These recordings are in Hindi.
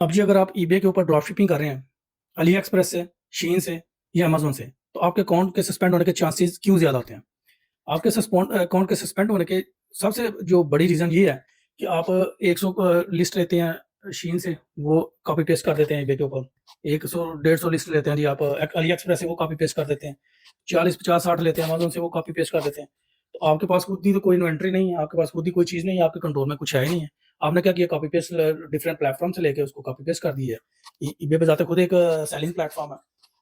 अब जी अगर आप ईबे के ऊपर ड्रॉप शिपिंग कर रहे हैं, अली एक्सप्रेस से, शीन से या अमेज़न से, तो आपके अकाउंट के सस्पेंड होने के चांसेस क्यों ज़्यादा होते हैं? आपके अकाउंट के सस्पेंड होने के सबसे जो बड़ी रीज़न ये है कि आप 100 लिस्ट लेते हैं शीन से, वो कॉपी पेस्ट कर देते हैं ईबे के ऊपर। 100 150 लिस्ट लेते हैं जी आप अली एक्सप्रेस से, वो कॉपी पेस्ट कर देते हैं। 40, 50, 60 लेते हैं अमेज़न से, वो कॉपी पेस्ट कर देते हैं। तो आपके पास खुद की तो कोई इन्वेंटरी नहीं है, आपके पास खुद की कोई चीज़ नहीं है, आपके कंट्रोल में कुछ है ही नहीं है। आपने क्या किया, कॉपी पेस्ट डिफरेंट प्लेटफ़ॉर्म से लेके उसको कॉपी पेस्ट कर दी है। ईबे पे जाते खुद एक सेलिंग प्लेटफ़ॉर्म है।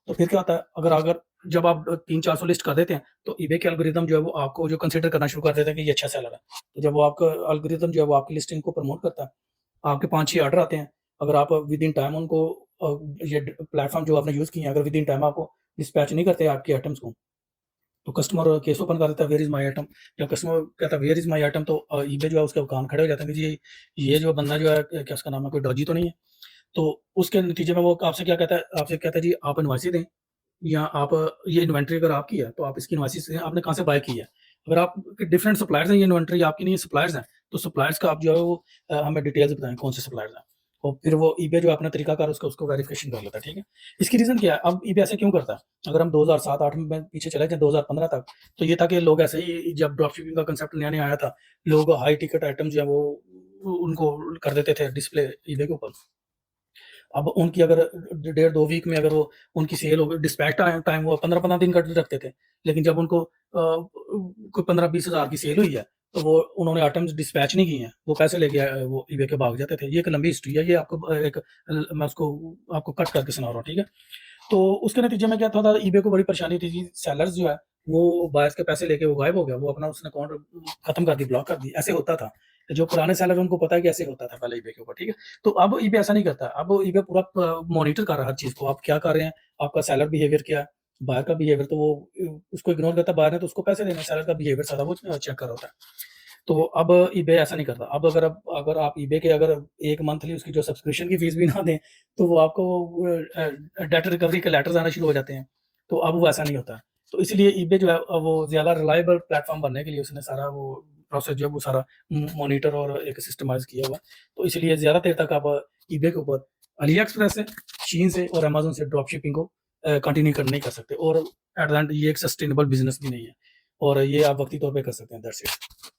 तो फिर क्या होता है, अगर अगर जब आप 300-400 लिस्ट कर देते हैं, तो ईबे के एल्गोरिदम जो है वो आपको जो कंसीडर करना शुरू कर देता है कि ये अच्छा सेलर है। तो जब वो आपका एल्गोरिदम जो है वो आपकी लिस्टिंग को प्रमोट करता है, आपके 5-6 ऑर्डर आते हैं। अगर आप विद इन टाइम उनको ये प्लेटफ़ॉर्म जो आपने यूज़ किए हैं, अगर विद इन टाइम आपको डिस्पैच नहीं करते आपके आइटम्स को, तो कस्टमर केस ओपन कर देता है, वेयर इज़ माय आइटम। जब कस्टमर कहता है वेयर इज़ माय आइटम, तो ईबे जो है उसके कान खड़े हो जाते हैं कि जी ये जो बंदा जो है क्या उसका नाम है, कोई डॉजी तो नहीं है। तो उसके नतीजे में वो आपसे क्या कहता है, आपसे कहता है जी आप इनवॉइसें दें, या आप ये इन्वेंट्री अगर आपकी है तो आप इसकी इनवॉइसेस दें, आपने कहाँ से बाय की है। अगर आप डिफरेंट सप्लायर्स हैं, ये इन्वेंट्री आपकी नहीं है, सप्लायर्स हैं, तो सप्लायर्स का आप जो है वो हमें डिटेल्स बताएँ कौन से सप्लायर्स हैं। और फिर वो ईबे जो है अपना तरीकाकार उसका उसको वेरिफिकेशन कर लेता है, ठीक है। इसकी रीज़न क्या है, अब ईबे ऐसे क्यों करता है? अगर हम 2007-8 में पीछे चले जाएँ 2015 तक, तो ये था कि लोग ऐसे ही, जब ड्रॉपशिपिंग का कांसेप्ट नया-नया आया था, लोग हाई टिकट आइटम जो है वो उनको कर देते थे डिस्प्ले ईबे के ऊपर। अब उनकी अगर डेढ़ 2 वीक में अगर वो उनकी सेल हो गई, डिस्पैच टाइम वो 15-15 दिन का रखते थे। लेकिन जब उनको कोई 15-20 हज़ार की सेल हुई है, तो वो उन्होंने आइटम्स डिस्पैच नहीं किए हैं। वो पैसे लेके वो ईबे के भाग जाते थे। ये एक लंबी हिस्ट्री है, ये आपको एक मैं उसको आपको कट करके सुना रहा हूँ, ठीक है? तो उसके नतीजे में क्या था ईबे को बड़ी परेशानी थी जी, सेलर्स जो है, वो बायर्स के पैसे लेके वो गायब हो गया। वो अपना उसने अकाउंट खत्म कर दी, ब्लॉक कर दी। ऐसे होता था। जो पुराने सेलर उनको पता है कि ऐसे होता था पहले ईबे के ऊपर, ठीक है? तो अब ईबे ऐसा नहीं करता। अब ईबे पूरा मॉनिटर कर रहा है हर चीज़ को। आप क्या कर रहे हैं, आपका सेलर बिहेवियर क्या है, बायर का बिहेवियर, तो वो उसको इग्नोर करता है। बायर ने तो उसको पैसे देने हैं, सेलर का बिहेवियर सारा वो चेक कर रहा होता है। तो अब ईबे ऐसा नहीं करता। अब अगर आप ईबे के अगर 1 मंथली उसकी जो सब्सक्रिप्शन की फीस भी ना दें, तो वो आपको डेट रिकवरी के लेटर्स आने शुरू हो जाते हैं। तो अब वो ऐसा नहीं होता है। तो इसलिए ईबे जो है वो ज़्यादा रिलायबल प्लेटफ़ॉर्म बनने के लिए उसने सारा वो प्रोसेस जो है वो सारा मॉनिटर और एक सिस्टमाइज़ किया हुआ है। तो इसलिए ज़्यादा देर तक आप ईबे के ऊपर अली एक्सप्रेस से, शीन से और अमेज़न से ड्रॉप शिपिंग को कंटिन्यू नहीं कर सकते, और एट द एंड ये एक सस्टेनेबल बिज़नेस भी नहीं है, और ये आप वक़्ती तौर पे कर सकते हैं, दैट्स इट।